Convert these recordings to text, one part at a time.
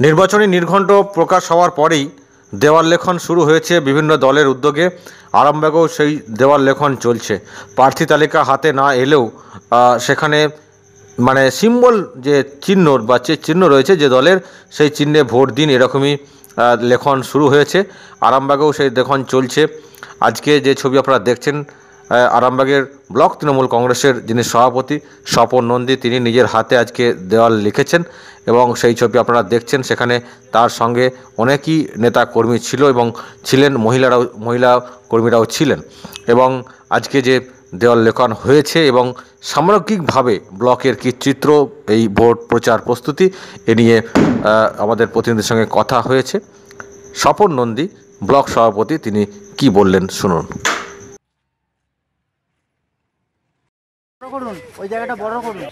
নির্বাচনী নির্ঘণ্ট প্রকাশ হওয়ার পরেই দেওয়াল লেখন শুরু হয়েছে বিভিন্ন দলের উদ্যোগে। আরামবাগেও সেই দেওয়াল লেখন চলছে। প্রার্থী তালিকা হাতে না এলেও সেখানে মানে সিম্বল যে চিহ্ন বা যে চিহ্ন রয়েছে যে দলের, সেই চিহ্নে ভোট দিন, এরকমই লেখন শুরু হয়েছে। আরামবাগেও সেই লেখন চলছে। আজকে যে ছবি আপনারা দেখছেন, আরামবাগের ব্লক তৃণমূল কংগ্রেসের যিনি সভাপতি স্বপন নন্দী, তিনি নিজের হাতে আজকে দেওয়াল লিখেছেন এবং সেই ছবি আপনারা দেখছেন। সেখানে তার সঙ্গে অনেকই নেতা কর্মী ছিল এবং ছিলেন মহিলা কর্মীরাও ছিলেন। এবং আজকে যে দেওয়াল লেখন হয়েছে এবং সামগ্রিকভাবে ব্লকের কী চিত্র, এই ভোট প্রচার প্রস্তুতি, এ নিয়ে আমাদের প্রতিনিধির সঙ্গে কথা হয়েছে। স্বপন নন্দী ব্লক সভাপতি, তিনি কি বললেন শুনুন। ওই জায়গাটা বড় করুন।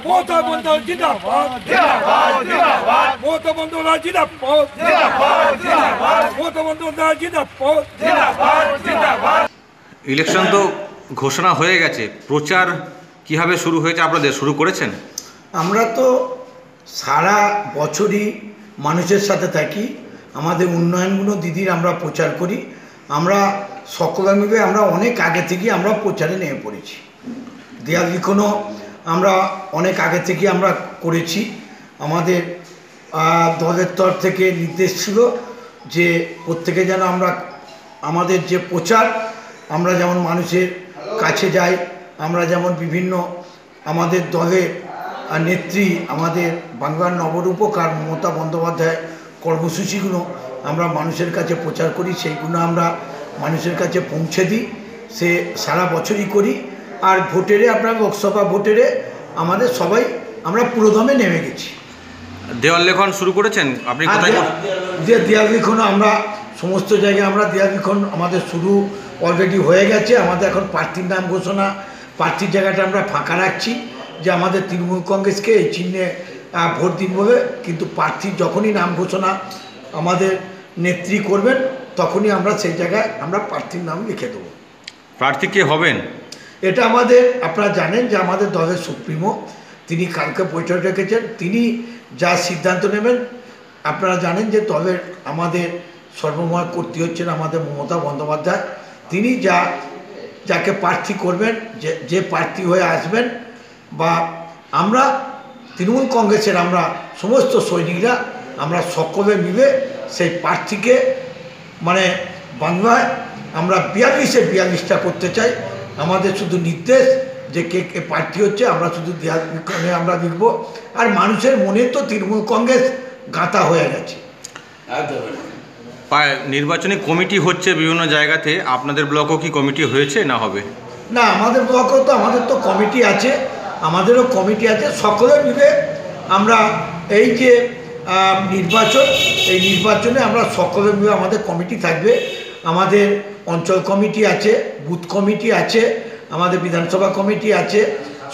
মমতা বন্দ্যোপাধ্যায় জিন্দাবাদ, জিন্দাবাদ, জিন্দাবাদ। মমতা বন্দ্যোপাধ্যায় জিন্দাবাদ, জিন্দাবাদ, জিন্দাবাদ। মমতা বন্দ্যোপাধ্যায় জিন্দাবাদ, জিন্দাবাদ, জিন্দাবাদ। ইলেকশন তো ঘোষণা হয়ে গেছে, প্রচার কিভাবে শুরু হয়েছে, আপনাদের শুরু করেছেন? আমরা তো সারা বছরই মানুষের সাথে থাকি, আমাদের উন্নয়নগুলো দিদির আমরা প্রচার করি। আমরা সকলে মিলে আমরা অনেক আগে থেকেই আমরা প্রচারে নেমে পড়েছি। দেয়াল লিখনও আমরা অনেক আগে থেকে আমরা করেছি। আমাদের দলের তরফ থেকে নির্দেশ ছিল যে প্রত্যেকে যেন আমরা আমাদের যে প্রচার, আমরা যেমন মানুষের কাছে যাই, আমরা যেমন বিভিন্ন আমাদের দলের নেত্রী, আমাদের বাংলার নবরূপকার মমতা বন্দ্যোপাধ্যায় কর্মসূচিগুলো আমরা মানুষের কাছে প্রচার করি, সেইগুলো আমরা মানুষের কাছে পৌঁছে দিই। সে সারা বছরই করি। আর ভোটেরে, আপনার লোকসভা ভোটেরে আমাদের সবাই আমরা পুরোদমে নেমে গেছি। দেওয়াল লেখন শুরু করেছেন আপনি? কোথায় দেওয়াল লিখনও আমরা সমস্ত জায়গায় আমরা দেওয়াল লিখন আমাদের শুরু অলরেডি হয়ে গেছে। আমাদের এখন প্রার্থীর নাম ঘোষণা, প্রার্থীর জায়গাটা আমরা ফাঁকা রাখছি যে আমাদের তৃণমূল কংগ্রেসকে এই চিহ্নে ভোট দিন বলে। কিন্তু প্রার্থীর যখনই নাম ঘোষণা আমাদের নেত্রী করবেন, তখনই আমরা সেই জায়গায় আমরা প্রার্থীর নাম লিখে দেবো। প্রার্থী কে হবেন এটা আমাদের, আপনারা জানেন যে আমাদের দলের সুপ্রিমো তিনি কালকে বৈঠক রেখেছেন, তিনি যা সিদ্ধান্ত নেবেন। আপনারা জানেন যে দলের আমাদের সর্বময় কর্তৃ হচ্ছেন আমাদের মমতা বন্দ্যোপাধ্যায়। তিনি যাকে প্রার্থী করবেন, যে প্রার্থী হয়ে আসবেন, বা আমরা তৃণমূল কংগ্রেসের আমরা সমস্ত সৈনিকরা আমরা সকলে মিলে সেই প্রার্থীকে মানে বাংলায় আমরা 42-42টা করতে চাই। আমাদের শুধু নির্দেশ যে কে কে প্রার্থী হচ্ছে, আমরা শুধু দেওয়ালে আমরা লিখব। আর মানুষের মনে তো তৃণমূল কংগ্রেস গাঁথা হয়ে গেছে। নির্বাচনী কমিটি হচ্ছে বিভিন্ন জায়গাতে, আপনাদের ব্লকও কি কমিটি হয়েছে না হবে? না, আমাদের ব্লকেও তো আমাদের তো কমিটি আছে, আমাদেরও কমিটি আছে। সকলে মিলে আমরা এই যে নির্বাচন, এই নির্বাচনে আমরা সকলে মিলে আমাদের কমিটি থাকবে। আমাদের অঞ্চল কমিটি আছে, বুথ কমিটি আছে, আমাদের বিধানসভা কমিটি আছে,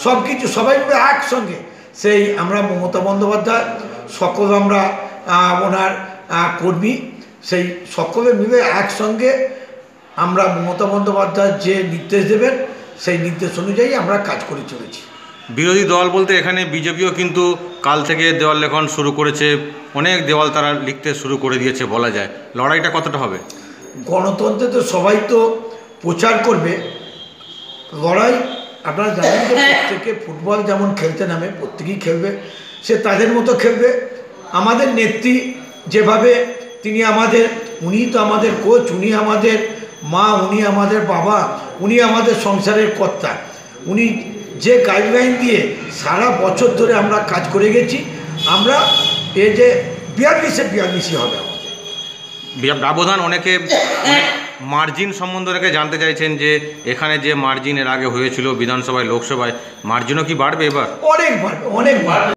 সব কিছু সবাই মিলে একসঙ্গে সেই আমরা মমতা বন্দ্যোপাধ্যায় সকল আমরা ওনার কর্মী, সেই সকলে মিলে একসঙ্গে আমরা মমতা বন্দ্যোপাধ্যায় যে নির্দেশ দেবেন সেই নির্দেশ অনুযায়ী আমরা কাজ করে চলেছি। বিরোধী দল বলতে এখানে বিজেপিও কিন্তু কাল থেকে দেওয়াল লেখন শুরু করেছে, অনেক দেওয়াল তারা লিখতে শুরু করে দিয়েছে বলা যায়। লড়াইটা কতটা হবে? গণতন্ত্রে তো সবাই তো প্রচার করবে, লড়াই আপনারা জানেন যে প্রত্যেকে ফুটবল যেমন খেলতে নামে প্রত্যেকেই খেলবে, সে তাদের মতো খেলবে। আমাদের নেত্রী যেভাবে তিনি আমাদের, উনি তো আমাদের কোচ, উনি আমাদের মা, উনি আমাদের বাবা, উনি আমাদের সংসারের কর্তা। উনি যে গাইডলাইন দিয়ে সারা বছর ধরে আমরা কাজ করে গেছি, আমরা এই যে 42-42 হবে আমাদের। ব্যবধান অনেকে মার্জিন সম্বন্ধে অনেকে জানতে চাইছেন যে এখানে যে মার্জিন এর আগে হয়েছিল বিধানসভায় লোকসভায় মার্জিনও কি বাড়বে এবার? অনেক বাড়বে, অনেক বাড়বে।